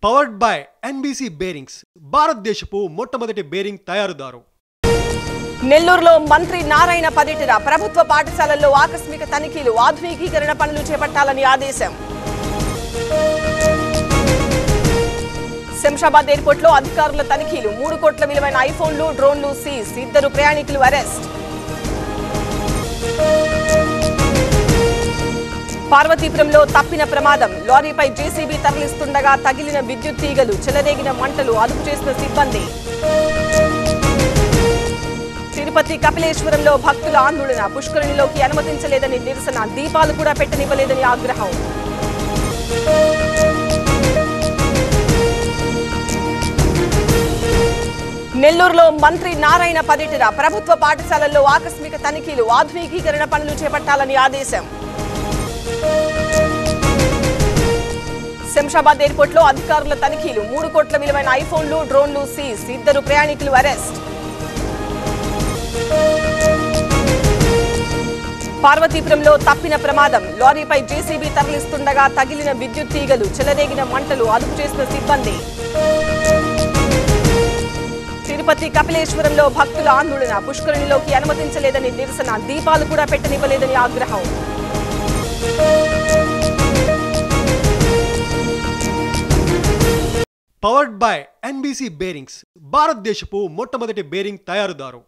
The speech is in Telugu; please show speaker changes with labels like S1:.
S1: పవర్డ్ బై ఎన్బీసీ బేరింగ్స్ భారతదేశపు మొట్టమొదటి బేరింగ్ తయారుదారు.
S2: నెల్లూరులో మంత్రి నారాయణ పర్యటన ప్రభుత్వ పాఠశాలల్లో ఆకస్మిక తనిఖీలు ఆధునికీకరణ పనులు చేపట్టాలని ఆదేశం. శంషాబాద్ ఎయిర్పోర్ట్ లో అధికారుల తనిఖీలు 3 కోట్ల విలువైన ఐఫోన్లు డ్రోన్లు సీజ్ 2 ప్రయాణికులు అరెస్ట్. పార్వతీపురంలో తప్పిన ప్రమాదం లారీపై జేసీబీ తరలిస్తుండగా తగిలిన విద్యుత్ తీగలు చెలరేగిన మంటలు అదుపు చేసిన సిబ్బంది. తిరుపతి కపిలేశ్వరంలో భక్తుల ఆందోళన పుష్కరిణిలోకి అనుమతించలేదని నిరసన దీపాలు కూడా పెట్టనివ్వలేదని ఆగ్రహం. నెల్లూరులో మంత్రి నారాయణ పర్యటన ప్రభుత్వ పాఠశాలల్లో ఆకస్మిక తనిఖీలు ఆధునికీకరణ పనులు చేపట్టాలని ఆదేశం. శంషాబాద్ ఎయిర్పోర్ట్ లో అధికారుల తనిఖీలు 3 కోట్ల విలువైన ఐఫోన్లు డ్రోన్లు సీజ్ 2 ప్రయాణికులు అరెస్ట్. పార్వతీపురంలో తప్పిన ప్రమాదం లారీపై జేసీబీ తరలిస్తుండగా తగిలిన విద్యుత్ తీగలు చెలరేగిన మంటలు అదుపు చేసిన సిబ్బంది. తిరుపతి కపిలేశ్వరంలో భక్తుల ఆందోళన పుష్కరిణిలోకి అనుమతించలేదని నిరసన దీపాలు కూడా పెట్టనివ్వలేదని ఆగ్రహం.
S1: పవర్డ్ బై ఎన్బీసీ బేరింగ్స్ భారతదేశపు మొట్టమొదటి బేరింగ్ తయారుదారు.